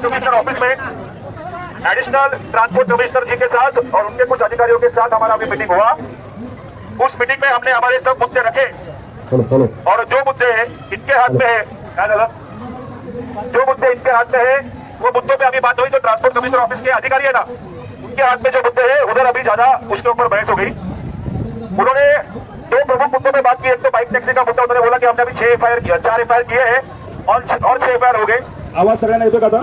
Commissioner office में additional transport commissioner जी के साथ और उनके कुछ अधिकारियों के साथ हमारा अभी मीटिंग हुआ। उस मीटिंग में हमने हमारे सब मुद्दे रखे और जो मुद्दे इनके हाथ में है, जो मुद्दे इनके हाथ में है वो मुद्दों पे अभी बात हुई। जो ट्रांसपोर्ट कमिश्नर ऑफिस के अधिकारी है ना, उनके हाथ में जो मुद्दे है उधर अभी ज्यादा उसके ऊपर बहस हो गई। उन्होंने दो प्रमुख मुद्दों पे बात की। एक तो बाइक टैक्सी का मुद्दा, उन्होंने बोला कि हमने अभी 4 एफआईआर किए हैं और 6 एफआईआर हो गए। आवाज सगळ्यांना येतो का आता?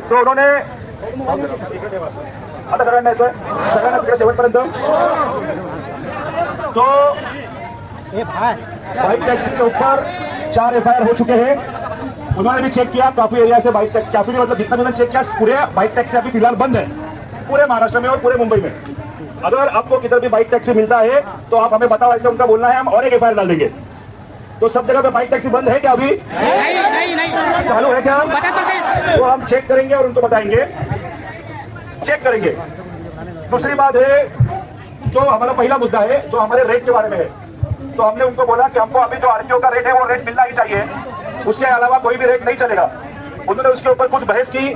तो उन्होंने आता सगळ्यांना येतोय, सगळ्यांना तिकडे शेवटपर्यंत। तो बाइक टैक्सी के ऊपर 4 एफआईआर हो चुके हैं। उन्होंने भी चेक किया काफी एरिया से बाइक टैक्सी, काफी मतलब जितना उन्होंने चेक किया पूरे बाइक टैक्सी अभी फिलहाल बंद है पूरे महाराष्ट्र में और पूरे मुंबई में। अगर आपको किधर भी बाइक टैक्सी मिलता है तो आप हमें बताओ, ऐसे उनका बोलना है, हम और एक एफआईआर डाल देंगे। तो सब जगह पे बाइक टैक्सी बंद है क्या अभी? नहीं। चालू है क्या? तो हम चेक करेंगे और उनको बताएंगे, चेक करेंगे। दूसरी बात है, जो हमारा पहला मुद्दा है जो हमारे रेट के बारे में है, तो हमने उनको बोला कि हमको अभी जो आरटीओ का रेट है वो रेट मिलना ही चाहिए, उसके अलावा कोई भी रेट नहीं चलेगा। उन्होंने उसके ऊपर कुछ बहस की।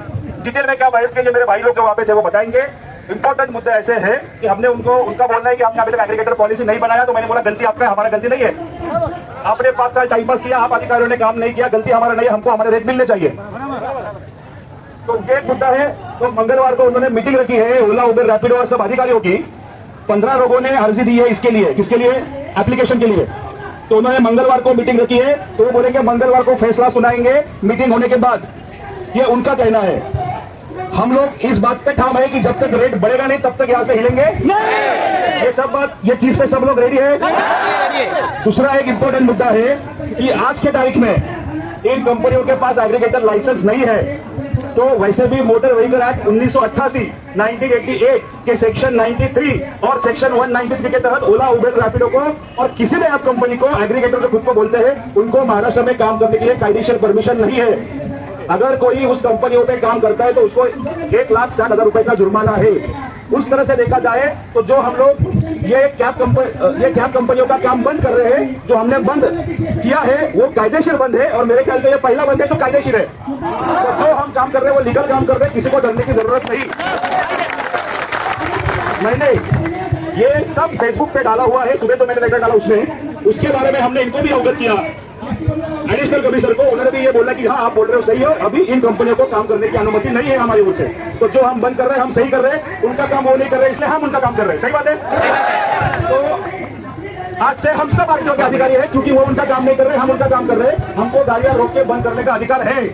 डिटेल में क्या बहस की, मेरे भाई लोग जो वहां पे थे वो बताएंगे। इंपॉर्टेंट मुद्दे ऐसे हैं कि हमने उनका बोलना है कि आपने अभी तक एग्रीगेटर पॉलिसी नहीं बनाया। तो मैंने बोला गलती आपका है, हमारा गलती नहीं है। आपने 5 साल टाइम पास किया, आप अधिकारियों ने काम नहीं किया, गलती हमारा नहीं है, हमको हमारे रेट मिलने चाहिए। तो ये एक मुद्दा है। तो मंगलवार को उन्होंने मीटिंग रखी है ओला, उबेर, रैपिडो और सब अधिकारियों की। 15 लोगों ने अर्जी दी है इसके लिए। किसके लिए? एप्लीकेशन के लिए। तो उन्होंने मंगलवार को मीटिंग रखी है। तो वो बोलेंगे मंगलवार को फैसला सुनाएंगे मीटिंग होने के बाद। ये उनका कहना है। हम लोग इस बात पे ठाम है कि जब तक रेट बढ़ेगा नहीं तब तक यहां से हिलेंगे नहीं। ये सब बात, ये चीज पे सब लोग रेडी है। दूसरा एक इंपॉर्टेंट मुद्दा है कि आज के तारीख में इन कंपनियों के पास एग्रीगेटर लाइसेंस नहीं है। तो वैसे भी मोटर व्हीकल एक्ट 1988 1988 के सेक्शन 93 और सेक्शन 193 के तहत ओला, उबेर, रैपिडो को और किसी भी ऐप कंपनी को, एग्रीगेटर जो खुद को बोलते हैं, उनको महाराष्ट्र में काम करने के लिए कायदेशीर परमिशन नहीं है। अगर कोई उस कंपनियों पे काम करता है तो उसको 1,60,000 रुपए का जुर्माना है। उस तरह से देखा जाए तो जो हम लोग ये कैब कंपनियों का काम बंद कर रहे हैं, जो हमने बंद किया है वो कायदेशीर बंद है और मेरे ख्याल से ये पहला बंद है तो कायदेशीर है। तो जो हम काम कर रहे हैं वो लीगल काम कर रहे हैं, किसी को डरने की जरूरत नहीं। मैंने ये सब फेसबुक पे डाला हुआ है, सुबह तो मैंने लेटर डाला उसमें, उसके बारे में हमने इनको भी अवगत किया एडिशनल कमिश्नर को। उन्होंने भी ये बोला कि हाँ आप बोल रहे हो सही हो, अभी इन कंपनियों को काम करने की अनुमति नहीं है हमारी ओर से। तो जो हम बंद कर रहे हैं हम सही कर रहे हैं, उनका काम वो नहीं कर रहे, इसलिए हम उनका काम कर रहे हैं। सही बात है। तो आज से हम सब आरटीओ के अधिकारी हैं, क्योंकि वो उनका काम नहीं कर रहे, हम उनका काम कर रहे हैं। हमको गाड़ियां रोक के बंद करने का अधिकार है।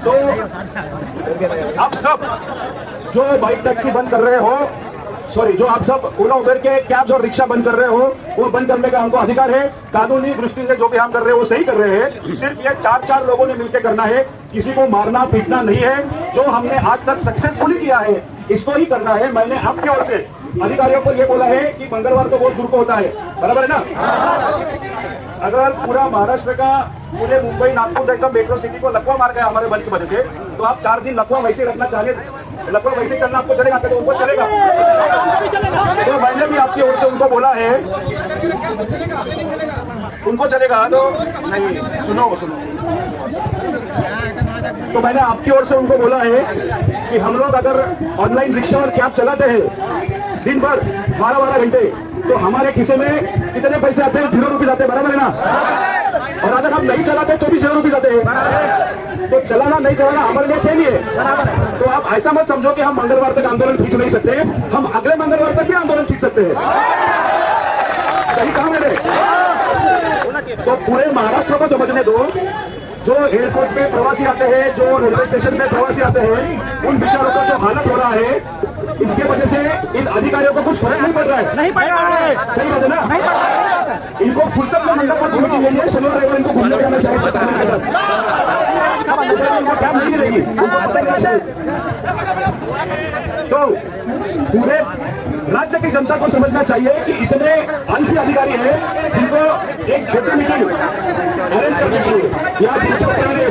तो आप सब जो बाइक टैक्सी बंद कर रहे हो, जो आप सब ओला, उबेर के कैब्स और रिक्शा बंद कर रहे हो, वो बंद करने का हमको अधिकार है। कानूनी दृष्टि से जो भी हम कर रहे हैं वो सही कर रहे हैं। सिर्फ ये 4 लोगों ने मिलकर करना है, किसी को मारना पीटना नहीं है। जो हमने आज तक सक्सेसफुली किया है इसको ही करना है। मैंने आपकी ओर से अधिकारियों को ये बोला है कि मंगलवार को वोट को होता है, बराबर है ना। अगर पूरा महाराष्ट्र का, पूरे मुंबई, नागपुर जैसा मेट्रो सिटी को लकवा मार गया हमारे बल की वजह से, तो आप 4 दिन लकवा वैसे रखना चाहे, लकवा वैसे चलना आपको चलेगा? तो उनको चलेगा। तो मैंने भी आपकी ओर से उनको बोला है, उनको चलेगा तो नहीं। सुनो, तो मैंने आपकी ओर से उनको बोला है कि हम लोग अगर ऑनलाइन रिक्शा और कैब चलाते हैं दिन भर 12-12 घंटे, तो हमारे खिसे में कितने पैसे आते हैं? 0 रुपये आते हैं, बराबर है ना। और अगर हम नहीं चलाते तो भी 0 रुपये आते हैं। तो चलाना नहीं चलाना हमारे लिए सेम ही है। तो आप ऐसा मत समझो कि हम मंगलवार तक आंदोलन खींच नहीं सकते, हम अगले मंगलवार तक भी आंदोलन खींच सकते हैं। सही कहा मैंने। तो पूरे महाराष्ट्र को समझने दो। जो एयरपोर्ट पे प्रवासी आते हैं, जो रेलवे स्टेशन पे प्रवासी आते हैं, उन बेचारों का जो हालत हो रहा है, इसके वजह से इन अधिकारियों को कुछ फर्क नहीं पड़ रहा है। नहीं पड़ रहा है। सही बात है ना। नहीं पड़ रहा है। इनको फुर्सत में मंडप पर घूमने के लिए शनिवार रविवार इनको घूमने जाना चाहिए। नहीं मिलेगी। तो पूरे राज्य की जनता को समझना चाहिए कि इतने आलसी अधिकारी हैं जिनको एक छोटी मीटिंग अरेंज करनी चाहिए या जिनके